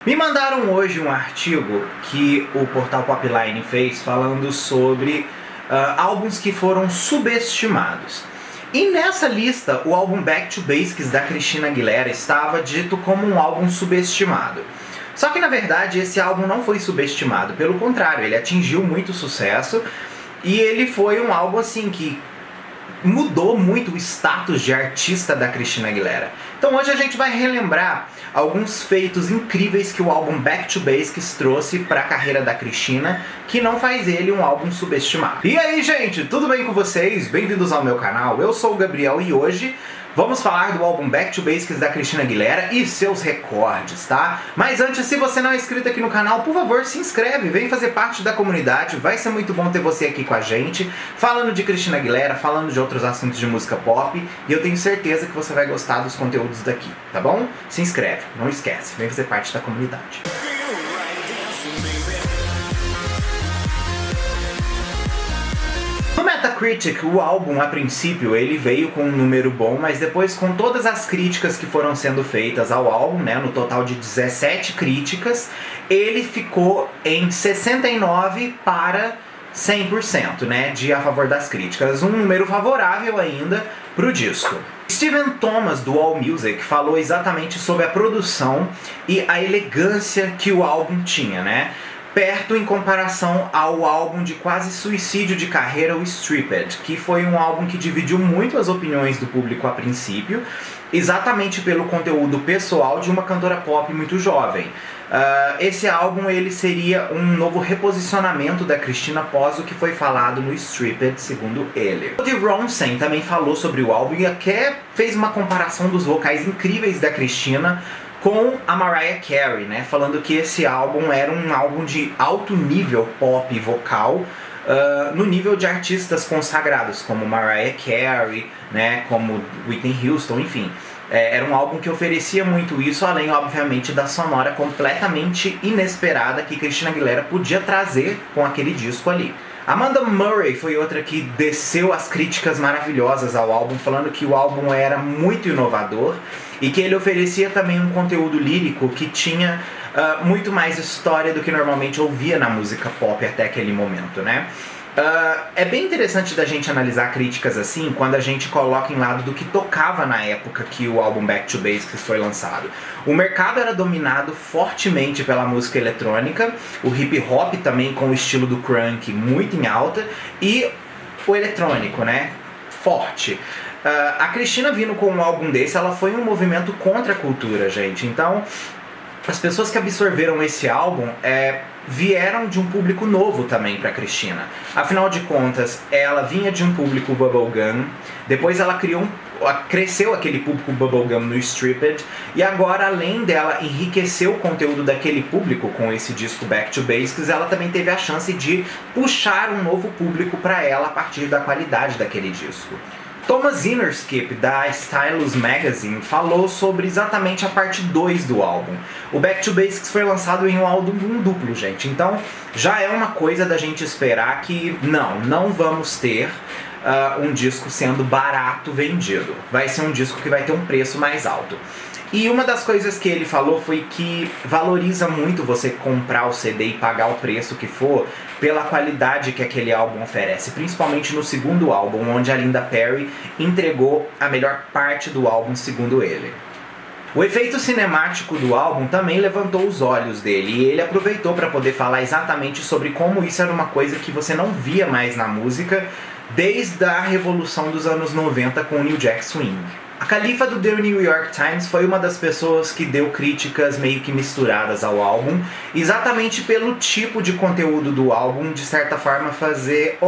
Me mandaram hoje um artigo que o portal Popline fez falando sobre álbuns que foram subestimados. E nessa lista, o álbum Back to Basics da Christina Aguilera estava dito como um álbum subestimado. Só que na verdade esse álbum não foi subestimado, pelo contrário, ele atingiu muito sucesso e ele foi um álbum assim que mudou muito o status de artista da Christina Aguilera. Então hoje a gente vai relembrar alguns feitos incríveis que o álbum Back to Basics trouxe para a carreira da Christina, que não faz ele um álbum subestimado. E aí, gente, tudo bem com vocês? Bem-vindos ao meu canal, eu sou o Gabriel e hoje vamos falar do álbum Back to Basics da Christina Aguilera e seus recordes, tá? Mas antes, se você não é inscrito aqui no canal, por favor, se inscreve, vem fazer parte da comunidade, vai ser muito bom ter você aqui com a gente, falando de Christina Aguilera, falando de outros assuntos de música pop, e eu tenho certeza que você vai gostar dos conteúdos daqui, tá bom? Se inscreve, não esquece, vem fazer parte da comunidade. No Metacritic, o álbum, a princípio, ele veio com um número bom, mas depois com todas as críticas que foram sendo feitas ao álbum, né, no total de 17 críticas, ele ficou em 69 para 100%, né, de a favor das críticas, um número favorável ainda pro disco. Steven Thomas, do AllMusic, falou exatamente sobre a produção e a elegância que o álbum tinha, né? Perto em comparação ao álbum de quase suicídio de carreira, o Stripped, que foi um álbum que dividiu muito as opiniões do público a princípio, exatamente pelo conteúdo pessoal de uma cantora pop muito jovem. Esse álbum ele seria um novo reposicionamento da Christina após o que foi falado no Stripped, segundo ele. O Dee Ronson também falou sobre o álbum e até fez uma comparação dos vocais incríveis da Christina com a Mariah Carey, né? Falando que esse álbum era um álbum de alto nível pop vocal, no nível de artistas consagrados, como Mariah Carey, né? Como Whitney Houston, enfim. Era um álbum que oferecia muito isso, além, obviamente, da sonora completamente inesperada que Christina Aguilera podia trazer com aquele disco ali. Amanda Murray foi outra que desceu as críticas maravilhosas ao álbum, falando que o álbum era muito inovador e que ele oferecia também um conteúdo lírico que tinha muito mais história do que normalmente ouvia na música pop até aquele momento, né? É bem interessante da gente analisar críticas assim quando a gente coloca em lado do que tocava na época que o álbum Back to Basics foi lançado. O mercado era dominado fortemente pela música eletrônica, o hip hop também com o estilo do crunk muito em alta e o eletrônico, né, forte. A Christina vindo com um álbum desse, ela foi um movimento contra a cultura, gente. Então, as pessoas que absorveram esse álbum vieram de um público novo também para Christina. Afinal de contas, ela vinha de um público bubblegum, depois ela cresceu aquele público bubblegum no Stripped, e agora, além dela enriquecer o conteúdo daquele público com esse disco Back to Basics, ela também teve a chance de puxar um novo público para ela a partir da qualidade daquele disco. Thomas Innerskip, da Stylus Magazine, falou sobre exatamente a parte 2 do álbum. O Back to Basics foi lançado em um álbum duplo, gente. Então, já é uma coisa da gente esperar que não vamos ter um disco sendo barato vendido. Vai ser um disco que vai ter um preço mais alto. E uma das coisas que ele falou foi que valoriza muito você comprar o CD e pagar o preço que for pela qualidade que aquele álbum oferece, principalmente no segundo álbum, onde a Linda Perry entregou a melhor parte do álbum, segundo ele. O efeito cinemático do álbum também levantou os olhos dele e ele aproveitou para poder falar exatamente sobre como isso era uma coisa que você não via mais na música desde a revolução dos anos 90 com o New Jack Swing. A Khalifa do The New York Times foi uma das pessoas que deu críticas meio que misturadas ao álbum, exatamente pelo tipo de conteúdo do álbum, de certa forma fazer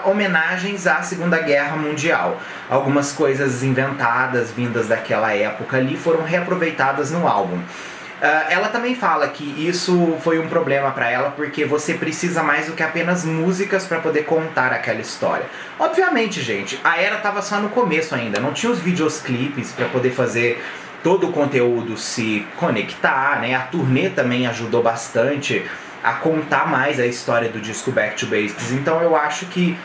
homenagens à Segunda Guerra Mundial. Algumas coisas inventadas, vindas daquela época ali, foram reaproveitadas no álbum. Ela também fala que isso foi um problema para ela porque você precisa mais do que apenas músicas para poder contar aquela história. Obviamente, gente, a era tava só no começo ainda, não tinha os videoclipes para poder fazer todo o conteúdo se conectar, né? A turnê também ajudou bastante a contar mais a história do disco Back to Basics. Então eu acho que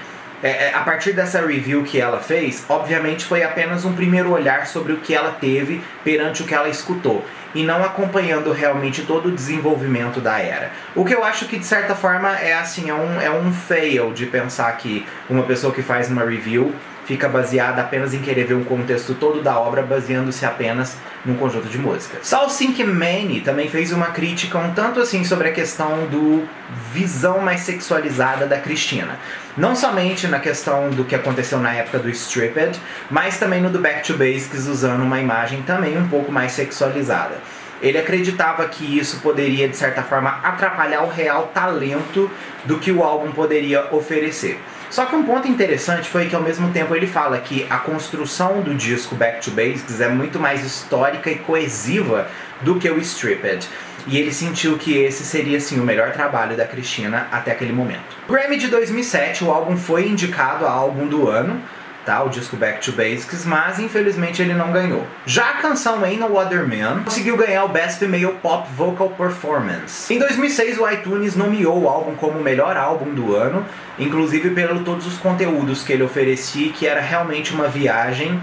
A partir dessa review que ela fez, obviamente foi apenas um primeiro olhar sobre o que ela teve perante o que ela escutou, e não acompanhando realmente todo o desenvolvimento da era. O que eu acho que de certa forma é assim, é um fail de pensar que uma pessoa que faz uma review fica baseada apenas em querer ver um contexto todo da obra, baseando-se apenas num conjunto de músicas. Saul Cinquemani também fez uma crítica um tanto assim sobre a questão do visão mais sexualizada da Christina. Não somente na questão do que aconteceu na época do Stripped, mas também no do Back to Basics, usando uma imagem também um pouco mais sexualizada. Ele acreditava que isso poderia, de certa forma, atrapalhar o real talento do que o álbum poderia oferecer. Só que um ponto interessante foi que ao mesmo tempo ele fala que a construção do disco Back to Basics é muito mais histórica e coesiva do que o Stripped. E ele sentiu que esse seria sim o melhor trabalho da Christina até aquele momento. No Grammy de 2007, o álbum foi indicado a álbum do ano, tá? O disco Back to Basics, mas infelizmente ele não ganhou. Já a canção Ain't No Other Man conseguiu ganhar o Best Female Pop Vocal Performance. Em 2006, o iTunes nomeou o álbum como o melhor álbum do ano, inclusive pelo todos os conteúdos que ele oferecia, que era realmente uma viagem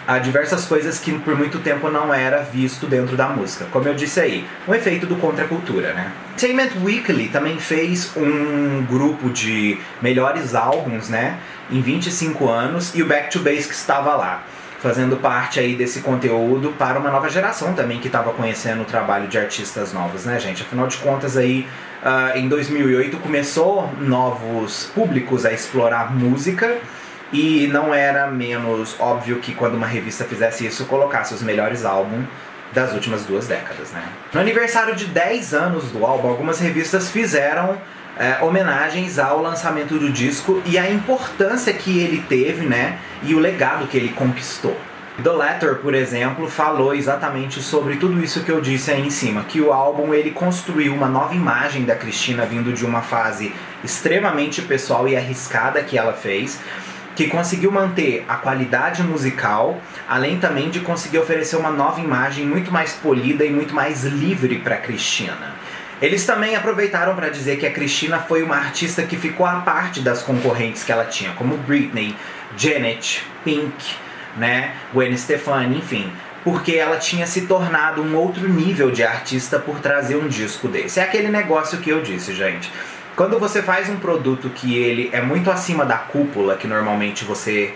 a diversas coisas que por muito tempo não era visto dentro da música. Como eu disse aí, um efeito do contracultura, né? Entertainment Weekly também fez um grupo de melhores álbuns, né, em 25 anos, e o Back to Basics estava lá, fazendo parte aí desse conteúdo para uma nova geração também que estava conhecendo o trabalho de artistas novos, né, gente? Afinal de contas aí, em 2008 começou novos públicos a explorar música, e não era menos óbvio que quando uma revista fizesse isso, colocasse os melhores álbuns das últimas 2 décadas, né? No aniversário de 10 anos do álbum, algumas revistas fizeram homenagens ao lançamento do disco e a importância que ele teve, né? E o legado que ele conquistou. The Letter, por exemplo, falou exatamente sobre tudo isso que eu disse aí em cima, que o álbum ele construiu uma nova imagem da Christina vindo de uma fase extremamente pessoal e arriscada que ela fez, que conseguiu manter a qualidade musical, além também de conseguir oferecer uma nova imagem muito mais polida e muito mais livre para Christina. Eles também aproveitaram para dizer que a Christina foi uma artista que ficou à parte das concorrentes que ela tinha, como Britney, Janet, Pink, né, Gwen Stefani, enfim, porque ela tinha se tornado um outro nível de artista por trazer um disco desse. É aquele negócio que eu disse, gente. Quando você faz um produto que ele é muito acima da cúpula, que normalmente você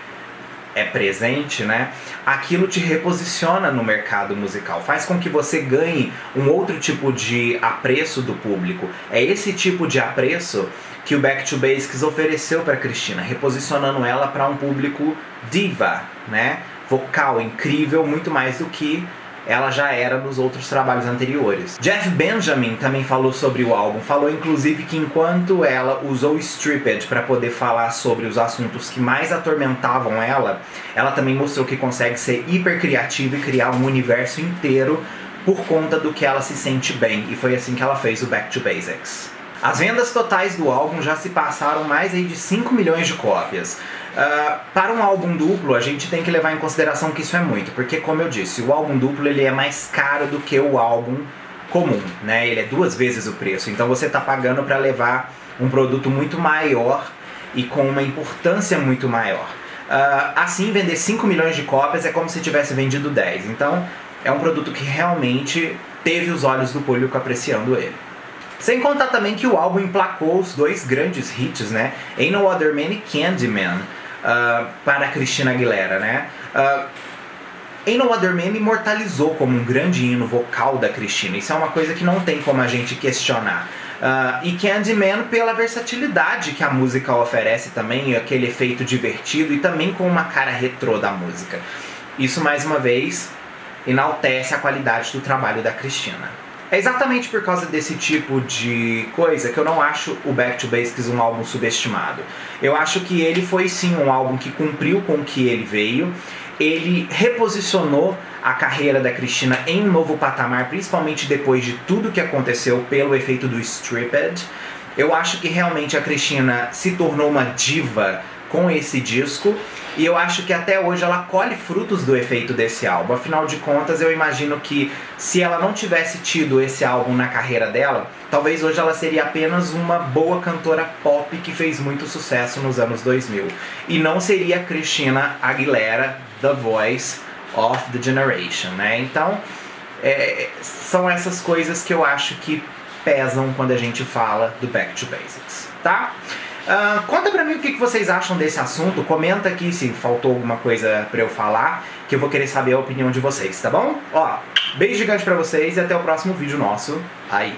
é presente, né? Aquilo te reposiciona no mercado musical, faz com que você ganhe um outro tipo de apreço do público. É esse tipo de apreço que o Back to Basics ofereceu para Christina, reposicionando ela para um público diva, né? Vocal incrível, muito mais do que ela já era nos outros trabalhos anteriores. Jeff Benjamin também falou sobre o álbum, falou inclusive que enquanto ela usou Stripped para poder falar sobre os assuntos que mais atormentavam ela, ela também mostrou que consegue ser hiper criativa e criar um universo inteiro por conta do que ela se sente bem, e foi assim que ela fez o Back to Basics. As vendas totais do álbum já se passaram mais aí de 5 milhões de cópias. Para um álbum duplo, a gente tem que levar em consideração que isso é muito, porque como eu disse, o álbum duplo ele é mais caro do que o álbum comum, né? Ele é 2 vezes o preço, então você está pagando para levar um produto muito maior e com uma importância muito maior. Assim, vender 5 milhões de cópias é como se tivesse vendido 10, então é um produto que realmente teve os olhos do público apreciando ele. Sem contar também que o álbum emplacou os 2 grandes hits, né? Ain't No Other Man e Candyman, para a Christina Aguilera, né? Ain't No Other Man imortalizou como um grande hino vocal da Christina. Isso é uma coisa que não tem como a gente questionar. E Candyman pela versatilidade que a música oferece também, aquele efeito divertido e também com uma cara retrô da música. Isso, mais uma vez, enaltece a qualidade do trabalho da Christina. É exatamente por causa desse tipo de coisa que eu não acho o Back to Basics um álbum subestimado. Eu acho que ele foi sim um álbum que cumpriu com o que ele veio. Ele reposicionou a carreira da Christina em um novo patamar, principalmente depois de tudo que aconteceu pelo efeito do Stripped. Eu acho que realmente a Christina se tornou uma diva com esse disco, e eu acho que até hoje ela colhe frutos do efeito desse álbum. Afinal de contas, eu imagino que se ela não tivesse tido esse álbum na carreira dela, talvez hoje ela seria apenas uma boa cantora pop que fez muito sucesso nos anos 2000. E não seria Christina Aguilera, The Voice of the Generation, né? Então, são essas coisas que eu acho que pesam quando a gente fala do Back to Basics, tá? Conta pra mim o que vocês acham desse assunto, comenta aqui se faltou alguma coisa pra eu falar, que eu vou querer saber a opinião de vocês, tá bom? Ó, beijo gigante pra vocês e até o próximo vídeo nosso aí.